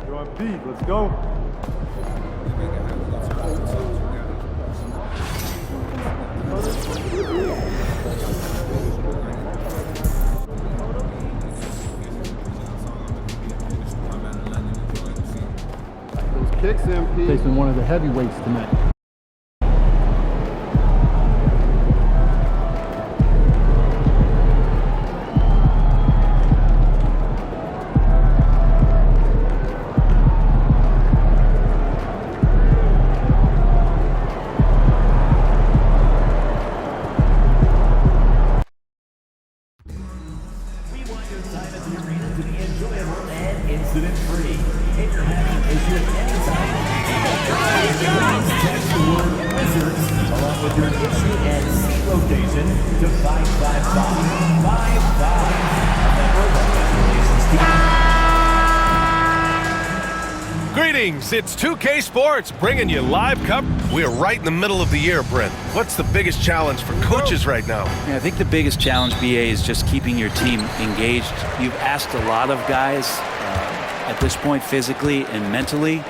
You're on beat. Let's go. Those kicks, MP. Facing one of the heavyweights tonight. Incident-free. If you're having an issue at any time, text the word Wizards along with your issue and seat location to 55555. A member of our Relations team. Greetings, it's 2K Sports bringing you live coverage. We are right in the middle of the year, Brent. What's the biggest challenge for coaches right now? Yeah, I think the biggest challenge, BA, is just keeping your team engaged. You've asked a lot of guys at this point, physically and mentally.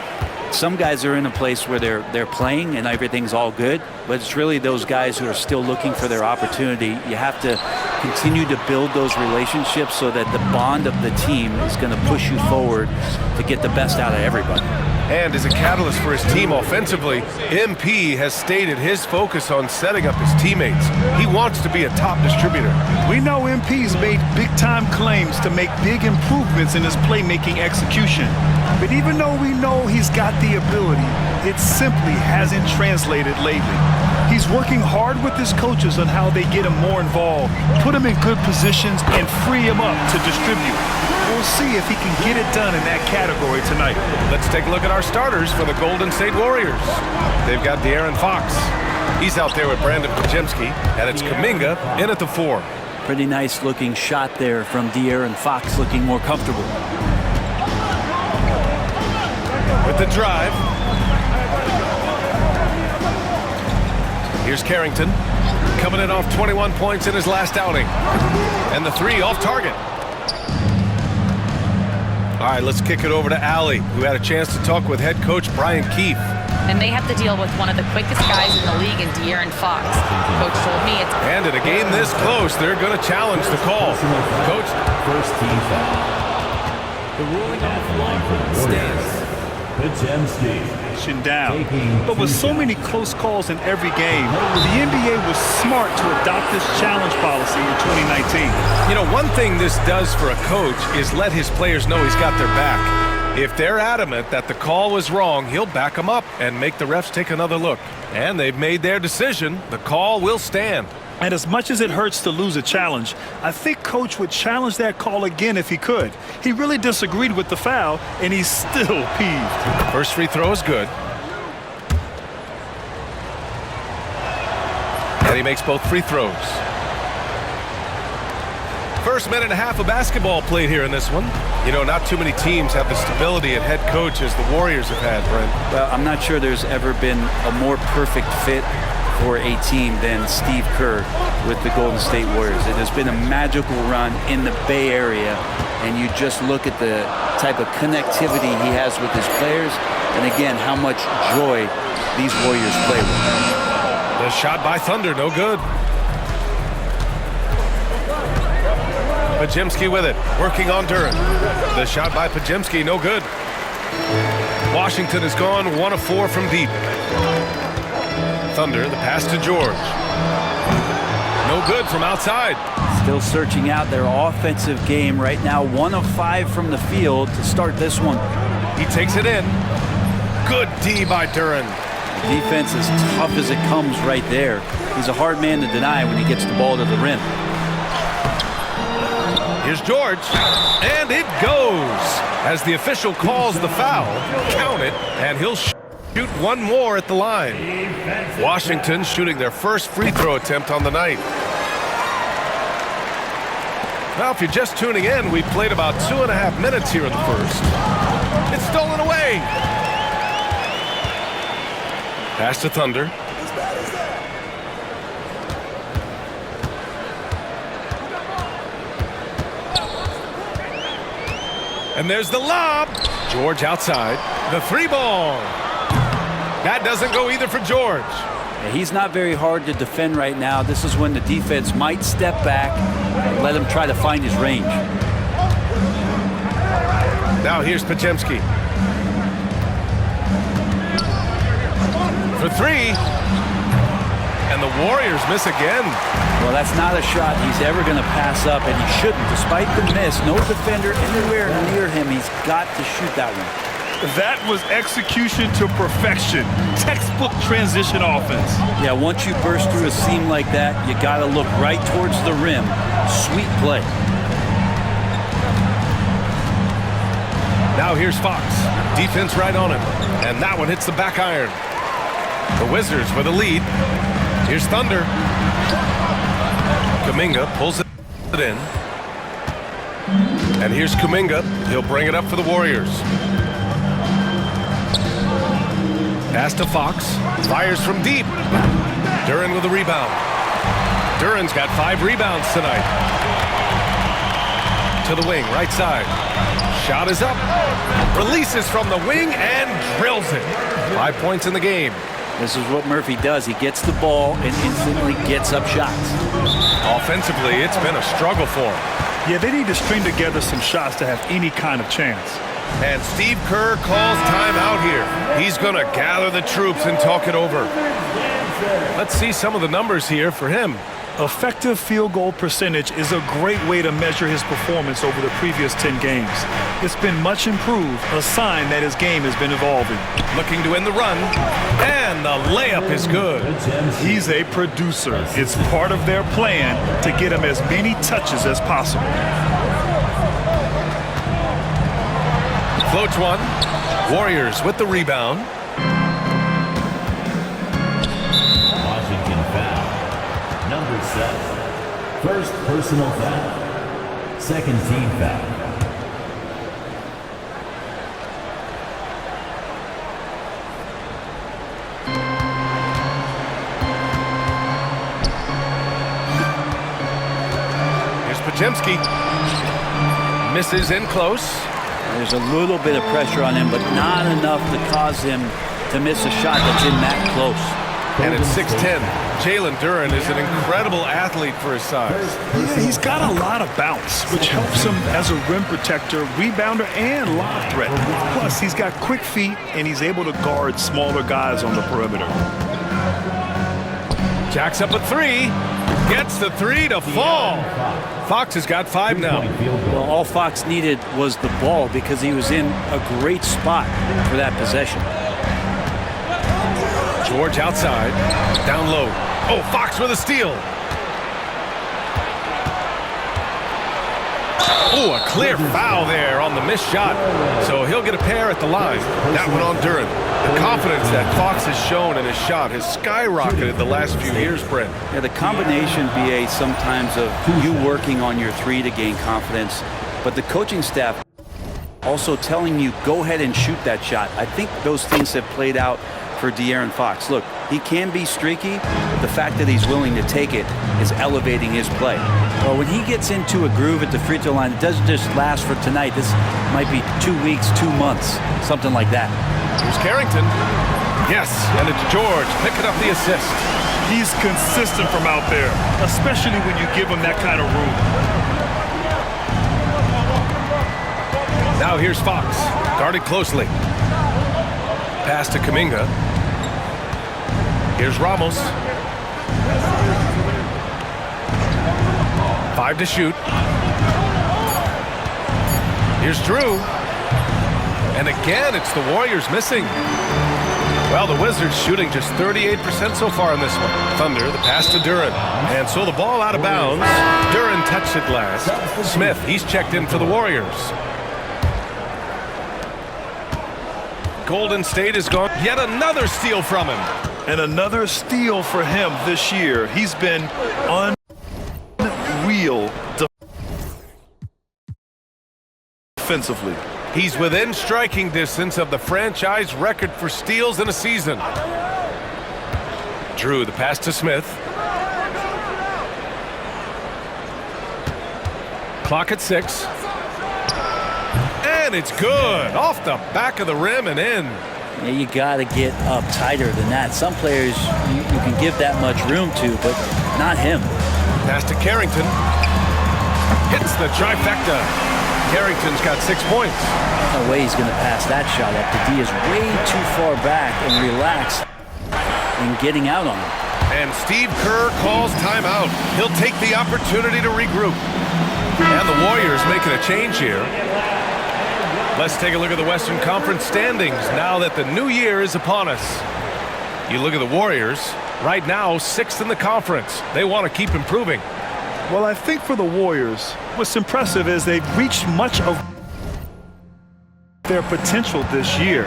Some guys are in a place where they're playing and everything's all good, but it's really those guys who are still looking for their opportunity. You have to continue to build those relationships so that the bond of the team is going to push you forward to get the best out of everybody. And as a catalyst for his team offensively, MP has stated his focus on setting up his teammates. He wants to be a top distributor. We know MP's made big-time claims to make big improvements in his playmaking execution. But even though we know he's got the ability, it simply hasn't translated lately. He's working hard with his coaches on how they get him more involved, put him in good positions, and free him up to distribute. We'll see if he can get it done in that category tonight. Let's take a look at our starters for the Golden State Warriors. They've got De'Aaron Fox. He's out there with Brandon Podziemski, and it's Kuminga in at the 4. Pretty nice looking shot there from De'Aaron Fox, looking more comfortable. With the drive. Here's Carrington, coming in off 21 points in his last outing. And the 3 off target. All right, let's kick it over to Allie, who had a chance to talk with head coach Brian Keefe. And they have to deal with one of the quickest guys in the league in De'Aaron Fox. Coach told me it's... And in a game this close, they're going to challenge the call. Coach. First team foul. The ruling at the line for the Warriors. Podziemski. Down. But with so many close calls in every game, the NBA was smart to adopt this challenge policy in 2019. You know, one thing this does for a coach is let his players know he's got their back. If they're adamant that the call was wrong, he'll back them up and make the refs take another look. And they've made their decision. The call will stand. And as much as it hurts to lose a challenge, I think Coach would challenge that call again if he could. He really disagreed with the foul, and he's still peeved. First free throw is good. And he makes both free throws. First minute and a half of basketball played here in this one. You know, not too many teams have the stability at head coach as the Warriors have had, Brent. Well, I'm not sure there's ever been a more perfect fit for a team than Steve Kerr with the Golden State Warriors. It has been a magical run in the Bay Area, and you just look at the type of connectivity he has with his players, and again, how much joy these Warriors play with. The shot by Thunder, no good. Podziemski with it, working on Duren. The shot by Podziemski, no good. Washington has gone 1 of 4 from deep. Thunder, the pass to George. No good from outside. Still searching out their offensive game right now. 1 of 5 from the field to start this one. He takes it in. Good D by Duren. Defense as tough as it comes right there. He's a hard man to deny when he gets the ball to the rim. Here's George, and it goes. As the official calls the foul, count it, and he'll shoot one more at the line. Washington shooting their first free throw attempt on the night. Now, if you're just tuning in, we played about 2.5 minutes here in the first. It's stolen away. Pass to Thunder. And there's the lob. George outside. The 3-ball. That doesn't go either for George. Yeah, he's not very hard to defend right now. This is when the defense might step back and let him try to find his range. Now here's Podziemski. For 3. And the Warriors miss again. Well, that's not a shot he's ever going to pass up, and he shouldn't. Despite the miss, no defender anywhere near him. He's got to shoot that one. That was execution to perfection. Textbook transition offense. Yeah, once you burst through a seam like that, you got to look right towards the rim. Sweet play. Now here's Fox. Defense right on him. And that one hits the back iron. The Wizards with a lead. Here's Thunder. Kuminga pulls it in. And here's Kuminga. He'll bring it up for the Warriors. Pass to Fox. Fires from deep. Duren with a rebound. Duren's got 5 rebounds tonight. To the wing, right side. Shot is up. Releases from the wing and drills it. 5 points in the game. This is what Murphy does. He gets the ball and instantly gets up shots. Offensively, it's been a struggle for him. Yeah, they need to string together some shots to have any kind of chance. And Steve Kerr calls timeout here. He's going to gather the troops and talk it over. Let's see some of the numbers here for him. Effective field goal percentage is a great way to measure his performance over the previous 10 games. It's been much improved, a sign that his game has been evolving. Looking to end the run, and the layup is good. He's a producer. It's part of their plan to get him as many touches as possible. Floats one. Warriors with the rebound. Washington foul. Number 7. First personal foul. Second team foul. Here's Podziemski. Misses in close. There's a little bit of pressure on him, but not enough to cause him to miss a shot that's in that close. And at 6'10", Jalen Duren is an incredible athlete for his size. Yeah, he's got a lot of bounce, which helps him as a rim protector, rebounder, and lob threat. Plus, he's got quick feet, and he's able to guard smaller guys on the perimeter. Jacks up a 3. Gets the 3 to fall. Fox has got 5 now. Well, all Fox needed was the ball because he was in a great spot for that possession. George outside. Down low. Oh, Fox with a steal. Oh, a clear foul there on the missed shot. So he'll get a pair at the line. That one on Duren. The confidence that Fox has shown in his shot has skyrocketed the last few years, Brent. Yeah, the combination, BA, sometimes of you working on your 3 to gain confidence, but the coaching staff also telling you, go ahead and shoot that shot. I think those things have played out for De'Aaron Fox. Look, he can be streaky, but the fact that he's willing to take it is elevating his play. Well, when he gets into a groove at the free throw line, it doesn't just last for tonight. This might be 2 weeks, 2 months, something like that. Here's Carrington. Yes, and it's George picking up the assist. He's consistent from out there, especially when you give him that kind of room. Now here's Fox, guarded closely. Pass to Kuminga. Here's Ramos. 5 to shoot. Here's Drew. And again, it's the Warriors missing. Well, the Wizards shooting just 38% so far in this one. Thunder, the pass to Duren. And so the ball out of bounds. Duren touched it last. Smith, he's checked in for the Warriors. Golden State has gone. Yet another steal from him. And another steal for him this year. He's been unreal defensively. He's within striking distance of the franchise record for steals in a season. Drew, the pass to Smith. Clock at 6. And it's good. Off the back of the rim and in. Yeah, you got to get up tighter than that. Some players you can give that much room to, but not him. Pass to Carrington. Hits the trifecta. Carrington's got 6 points. No way he's going to pass that shot up. The D is way too far back and relaxed in getting out on him. And Steve Kerr calls timeout. He'll take the opportunity to regroup. And the Warriors making a change here. Let's take a look at the Western Conference standings now that the new year is upon us. You look at the Warriors, right now 6th in the conference. They want to keep improving. Well, I think for the Warriors, what's impressive is they've reached much of their potential this year.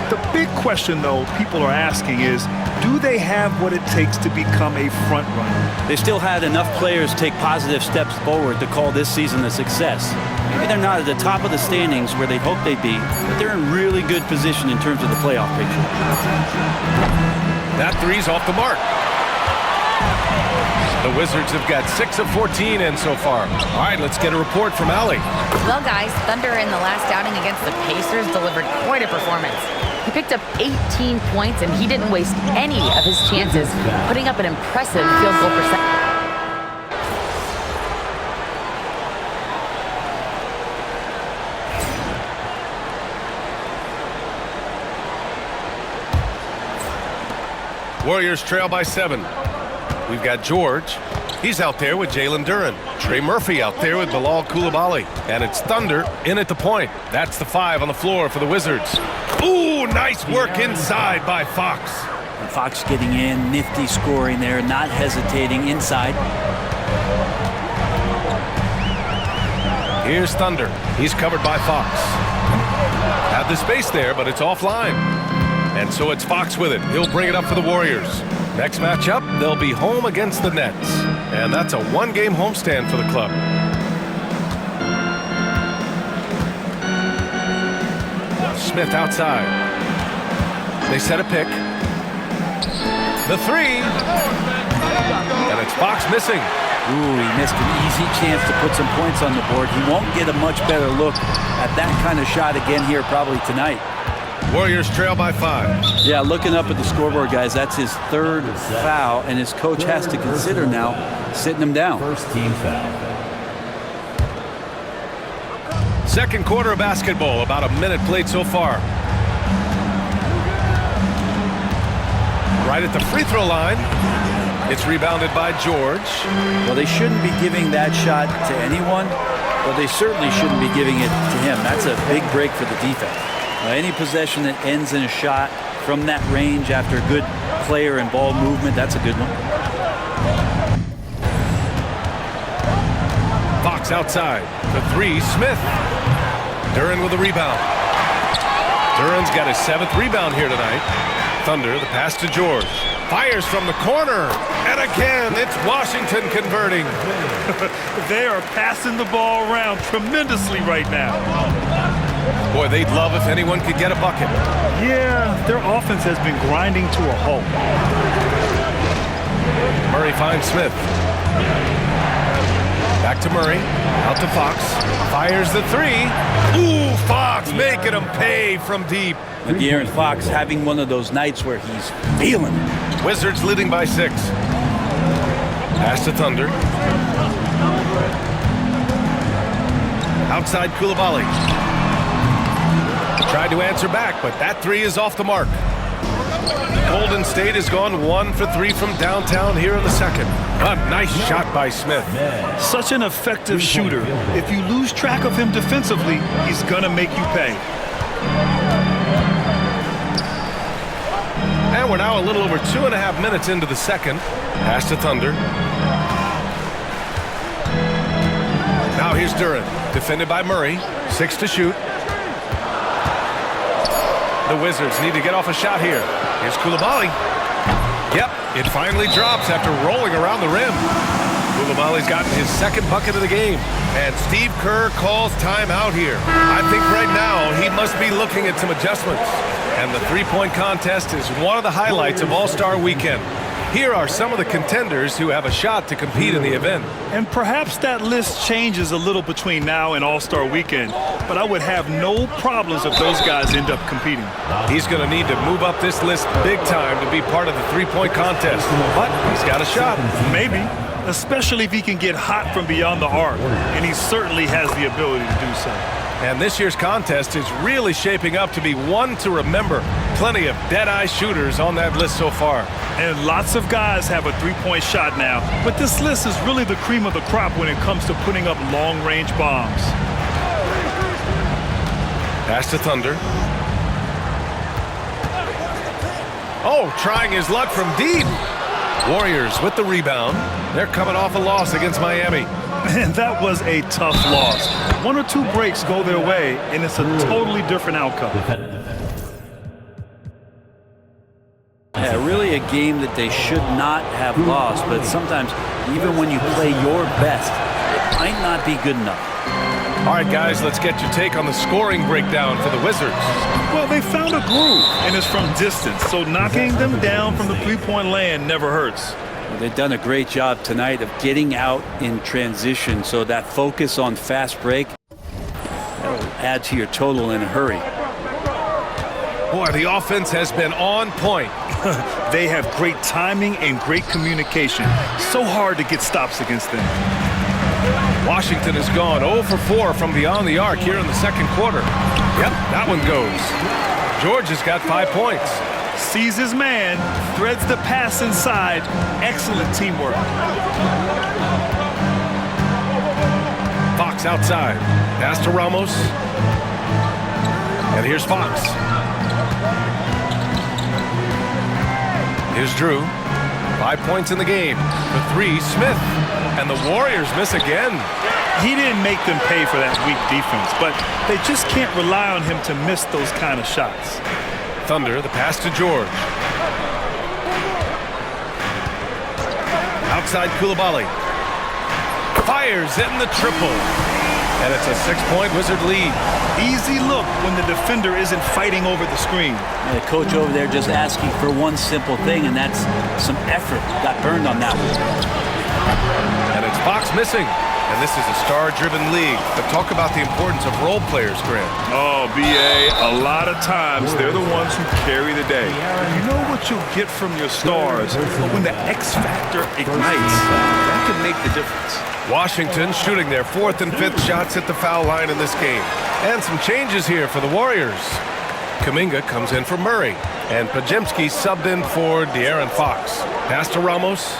The big question, though, people are asking is, do they have what it takes to become a front runner? They still had enough players take positive steps forward to call this season a success. Maybe they're not at the top of the standings where they hope they'd be, but they're in really good position in terms of the playoff picture. That three's off the mark. The Wizards have got 6 of 14 in so far. All right, let's get a report from Allie. Well, guys, Thunder in the last outing against the Pacers delivered quite a performance. He picked up 18 points, and he didn't waste any of his chances, putting up an impressive field goal percentage. Warriors trail by 7. We've got George. He's out there with Jalen Duren. Trey Murphy out there with Bilal Coulibaly. And it's Thunder in at the point. That's the 5 on the floor for the Wizards. Ooh, nice work inside by Fox. And Fox getting in, nifty scoring there, not hesitating inside. Here's Thunder. He's covered by Fox. Had the space there, but it's offline. And so it's Fox with it. He'll bring it up for the Warriors. Next matchup, they'll be home against the Nets. And that's a 1-game homestand for the club. Smith outside. They set a pick. The 3. And it's Fox missing. Ooh, he missed an easy chance to put some points on the board. He won't get a much better look at that kind of shot again here probably tonight. Warriors trail by 5. Yeah, looking up at the scoreboard, guys, that's his 3rd foul, and his coach has to consider now sitting him down. First team foul. Second quarter of basketball, about a minute played so far. Right at the free throw line. It's rebounded by George. Well, they shouldn't be giving that shot to anyone, but they certainly shouldn't be giving it to him. That's a big break for the defense. Any possession that ends in a shot from that range after good player and ball movement, that's a good one. Fox outside. The 3, Smith. Duren with the rebound. Duren's got his 7th rebound here tonight. Thunder, the pass to George. Fires from the corner. And again, it's Washington converting. They are passing the ball around tremendously right now. Boy, they'd love if anyone could get a bucket. Yeah, their offense has been grinding to a halt. Murray finds Smith. Back to Murray. Out to Fox. Fires the 3. Ooh, Fox making him pay from deep. De'Aaron Fox having one of those nights where he's feeling it. Wizards leading by 6. Pass to Thunder. Outside Coulibaly. Tried to answer back, but that 3 is off the mark. Golden State has gone 1 for 3 from downtown here in the second. A nice shot by Smith. Such an effective shooter. If you lose track of him defensively, he's gonna make you pay. And we're now a little over 2.5 minutes into the second. Pass to Thunder. Now here's Duren, defended by Murray. 6 to shoot. The Wizards need to get off a shot here. Here's Coulibaly. Yep, it finally drops after rolling around the rim. Coulibaly's gotten his 2nd bucket of the game. And Steve Kerr calls timeout here. I think right now he must be looking at some adjustments. And the 3-point contest is one of the highlights of All-Star Weekend. Here are some of the contenders who have a shot to compete in the event. And perhaps that list changes a little between now and All-Star Weekend, but I would have no problems if those guys end up competing. He's going to need to move up this list big time to be part of the three-point contest, but he's got a shot. Maybe, especially if he can get hot from beyond the arc, and he certainly has the ability to do so. And this year's contest is really shaping up to be one to remember. Plenty of dead-eye shooters on that list so far. And lots of guys have a three-point shot now, but this list is really the cream of the crop when it comes to putting up long-range bombs. Pass to Thunder. Oh, trying his luck from deep. Warriors with the rebound. They're coming off a loss against Miami. And that was a tough loss. One or two breaks go their way, and it's a totally different outcome. Yeah, really a game that they should not have lost, but sometimes even when you play your best, it might not be good enough. All right, guys, let's get your take on the scoring breakdown for the Wizards. Well, they found a groove, and it's from distance, so knocking them down from the three-point land never hurts. Well, they've done a great job tonight of getting out in transition, so that focus on fast break, that'll add to your total in a hurry. Boy, the offense has been on point. They have great timing and great communication. So hard to get stops against them. Washington has gone 0 for 4 from beyond the arc here in the second quarter. Yep, that one goes. George has got 5 points. Sees his man, threads the pass inside. Excellent teamwork. Fox outside. Pass to Ramos. And here's Fox. Here's Drew. 5 points in the game. For 3, Smith. And the Warriors miss again. He didn't make them pay for that weak defense, but they just can't rely on him to miss those kind of shots. Thunder, the pass to George. Outside Koulibaly. Fires in the triple. And it's a 6-point Wizard lead. Easy look when the defender isn't fighting over the screen. And the coach over there just asking for one simple thing, and that's some effort. Got burned on that one. And it's Fox missing. And this is a star-driven league. But talk about the importance of role players, Grant. Oh, B.A., a lot of times they're the ones who carry the day. You know what you'll get from your stars, but when the X factor ignites, that can make the difference. Washington shooting their 4th and 5th shots at the foul line in this game. And some changes here for the Warriors. Kuminga comes in for Murray. And Podziemski subbed in for De'Aaron Fox. Pass to Ramos.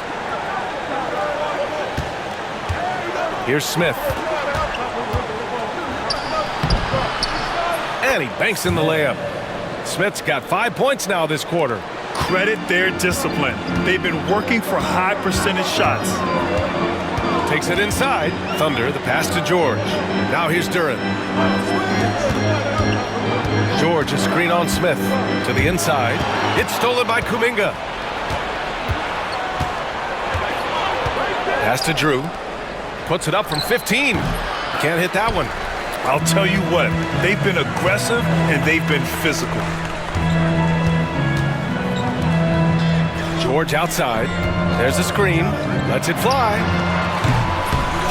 Here's Smith. And he banks in the layup. Smith's got 5 points now this quarter. Credit their discipline. They've been working for high percentage shots. Takes it inside. Thunder, the pass to George. Now here's Duren. George, a screen on Smith. To the inside. It's stolen by Kuminga. Pass to Drew. Puts it up from 15. Can't hit that one. I'll tell you what, they've been aggressive and they've been physical. George outside. There's a screen. Lets it fly.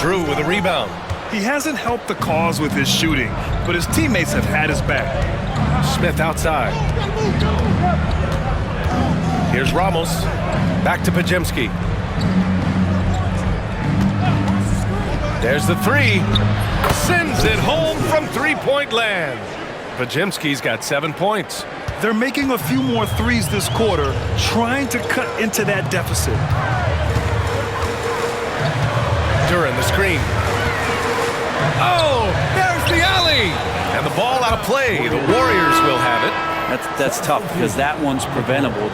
Drew with a rebound. He hasn't helped the cause with his shooting, but his teammates have had his back. Smith outside. Here's Ramos. Back to Podziemski. There's the 3. Sends it home from three-point land. Podziemski's got 7 points. They're making a few more threes this quarter, trying to cut into that deficit. Duren, the screen. Oh, there's the alley. And the ball out of play. The Warriors will have it. That's tough because that one's preventable.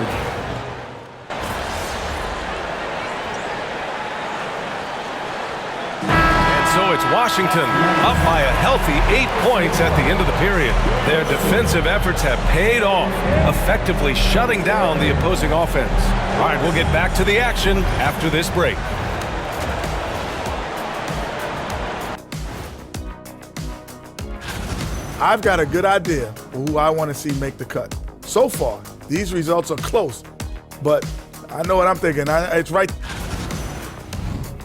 So it's Washington up by a healthy 8 points at the end of the period. Their defensive efforts have paid off, effectively shutting down the opposing offense. All right, we'll get back to the action after this break. I've got a good idea of who I want to see make the cut. So far, these results are close, but I know what I'm thinking. It's right.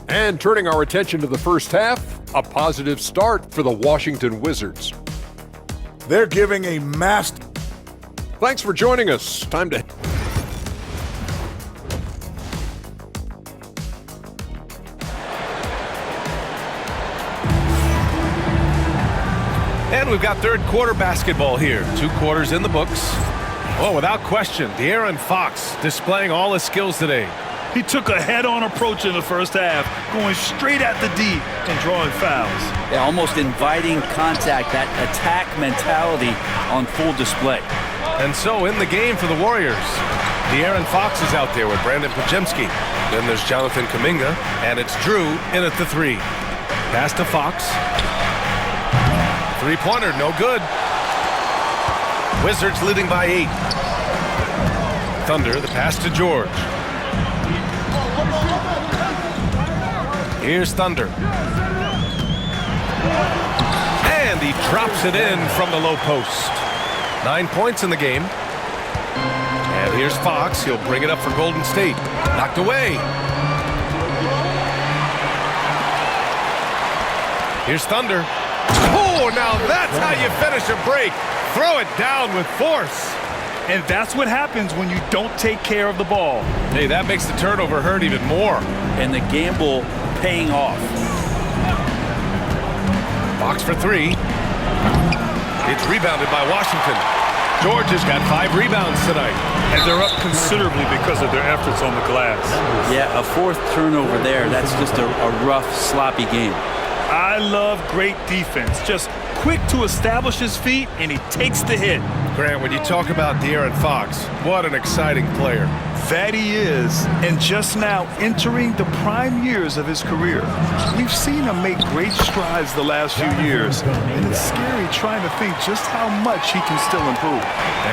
And turning our attention to the first half, a positive start for the Washington Wizards. They're giving a master. Thanks for joining us. Time to... And we've got third quarter basketball here. 2 quarters in the books. Oh, without question, De'Aaron Fox displaying all his skills today. He took a head-on approach in the first half, going straight at the D and drawing fouls. Yeah, almost inviting contact, that attack mentality on full display. And so in the game for the Warriors, De'Aaron Fox is out there with Brandon Podziemski. Then there's Jonathan Kuminga, and it's Drew in at the 3. Pass to Fox. Three-pointer, no good. Wizards leading by 8. Thunder, the pass to George. Here's Thunder. And he drops it in from the low post. 9 points in the game. And here's Fox. He'll bring it up for Golden State. Knocked away. Here's Thunder. Oh, now that's how you finish a break. Throw it down with force. And that's what happens when you don't take care of the ball. Hey, that makes the turnover hurt even more. And the gamble paying off. Fox for 3. It's rebounded by Washington. George has got 5 rebounds tonight. And they're up considerably because of their efforts on the glass. Yeah, a 4th turnover there. That's just a rough, sloppy game. I love great defense. Just quick to establish his feet, and he takes the hit. Grant, when you talk about De'Aaron Fox, what an exciting player. That he is, and just now entering the prime years of his career. We've seen him make great strides the last few years, and it's scary trying to think just how much he can still improve.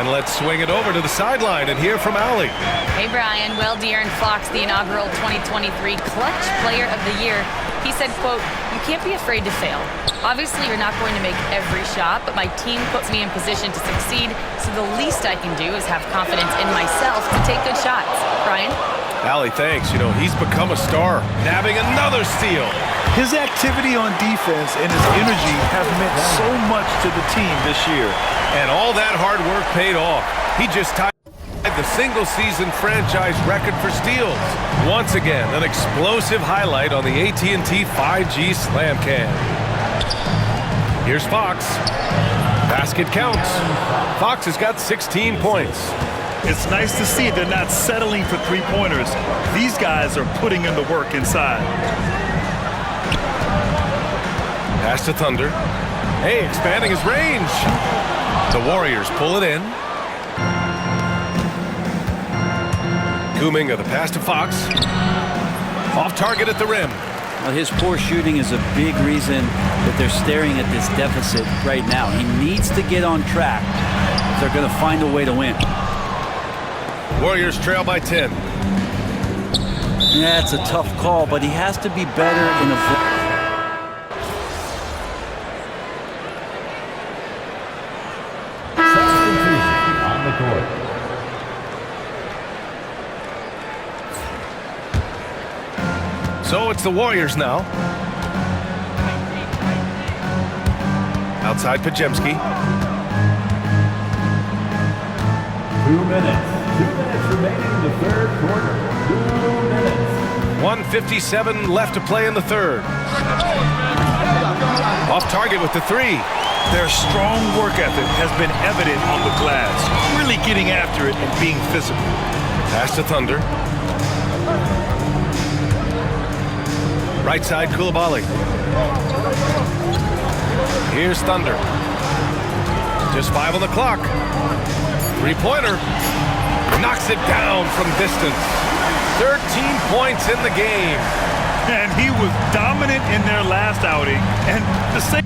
And let's swing it over to the sideline and hear from Allie. Hey, Brian. Well, De'Aaron Fox, the inaugural 2023 Clutch Player of the Year, he said, quote, "You can't be afraid to fail. Obviously, you're not going to make every shot, but my team puts me in position to succeed, so the least I can do is have confidence in myself to take good shots." Brian? Allie, thanks. You know, he's become a star, nabbing another steal. His activity on defense and his energy have meant so much to the team this year. And all that hard work paid off. He just tied the single-season franchise record for steals. Once again, an explosive highlight on the AT&T 5G Slam Cam. Here's Fox. Basket counts. Fox has got 16 points. It's nice to see they're not settling for three-pointers. These guys are putting in the work inside. Pass to Thunder. Hey, expanding his range. The Warriors pull it in. Kuminga, the pass to Fox. Off target at the rim. Well, his poor shooting is a big reason that they're staring at this deficit right now. He needs to get on track if they're going to find a way to win. Warriors trail by 10. Yeah, it's a tough call, but he has to be better in a... Substitution on the court. So it's the Warriors now. Outside Podziemski. 2 minutes. 2 minutes remaining in the third quarter. 2 minutes. 1:57 left to play in the third. Off target with the 3. Their strong work ethic has been evident on the glass, really getting after it and being physical. Pass to Thunder. Right side, Coulibaly. Here's Thunder. Just 5 on the clock. Three-pointer. Knocks it down from distance. 13 points in the game. And he was dominant in their last outing. And the same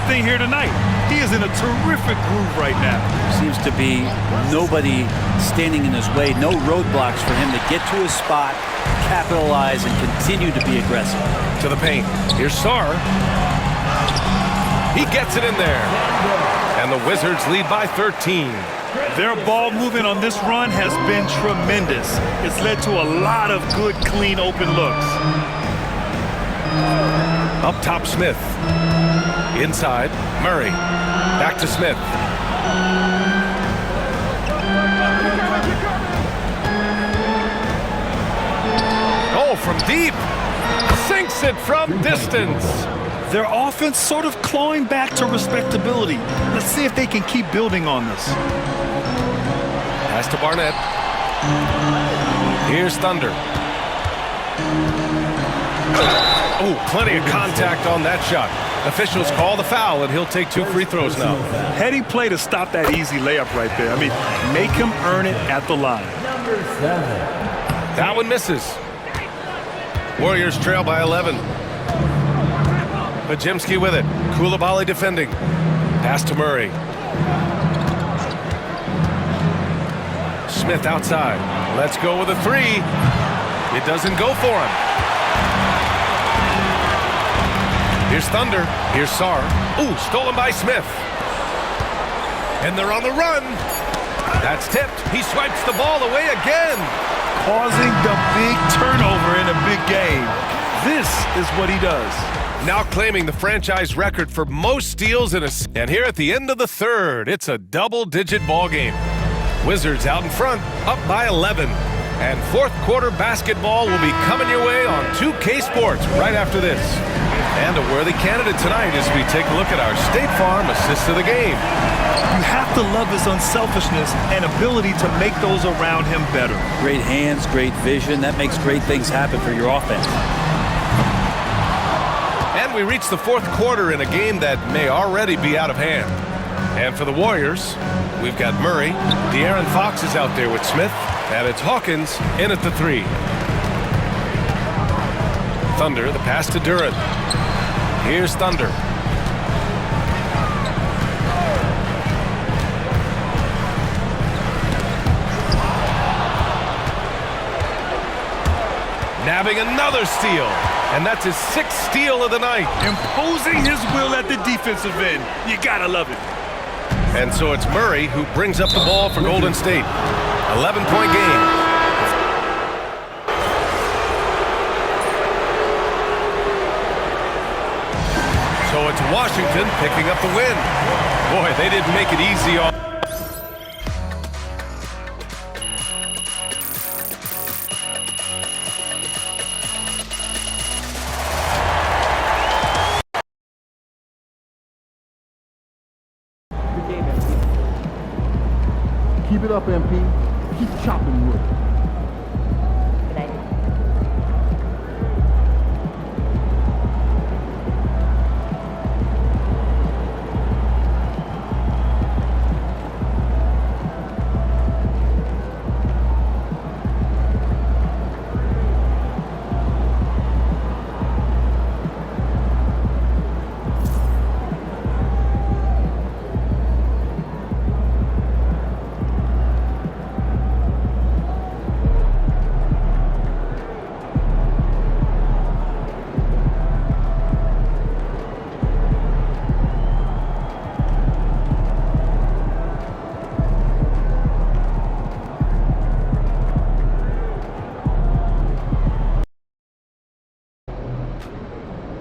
thing here tonight. He is in a terrific groove right now. Seems to be nobody standing in his way, no roadblocks for him to get to his spot, capitalize, and continue to be aggressive. To the paint. Here's Sarr. He gets it in there. And the Wizards lead by 13. Their ball movement on this run has been tremendous. It's led to a lot of good, clean, open looks. Up top, Smith. Inside, Murray. Back to Smith. Oh, from deep. Sinks it from distance. Their offense sort of clawing back to respectability. Let's see if they can keep building on this. Pass to Barnett. Here's Thunder. Oh, plenty of contact on that shot. Officials call the foul, and he'll take 2 free throws now. Heady play to stop that easy layup right there. I mean, make him earn it at the line. Number 7. That one misses. Warriors trail by 11. Pajemski with it. Koulibaly defending. Pass to Murray. Smith outside. Let's go with a 3. It doesn't go for him. Here's Thunder. Here's Sarr. Ooh, stolen by Smith. And they're on the run. That's tipped. He swipes the ball away again. Causing the big turnover in a big game. This is what he does. Now claiming the franchise record for most steals in a... And here at the end of the third, it's a double-digit ball game. Wizards out in front, up by 11. And fourth quarter basketball will be coming your way on 2K Sports right after this. And a worthy candidate tonight as we take a look at our State Farm assist of the game. You have to love his unselfishness and ability to make those around him better. Great hands, great vision. That makes great things happen for your offense. And we reach the fourth quarter in a game that may already be out of hand. And for the Warriors, we've got Murray. De'Aaron Fox is out there with Smith. And it's Hawkins in at the 3. Thunder, the pass to Duren. Here's Thunder. Nabbing another steal. And that's his 6th steal of the night. Imposing his will at the defensive end. You gotta love it. And so it's Murray who brings up the ball for Golden State. 11-point game. So it's Washington picking up the win. Boy, they didn't make it easy on... Keep it up, MP. Keep chopping wood.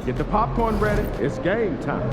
Get the popcorn ready. It's game time.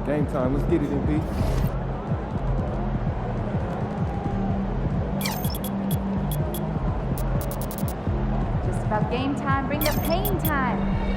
Game time. Let's get it, MP. Just about game time. Bring the pain time.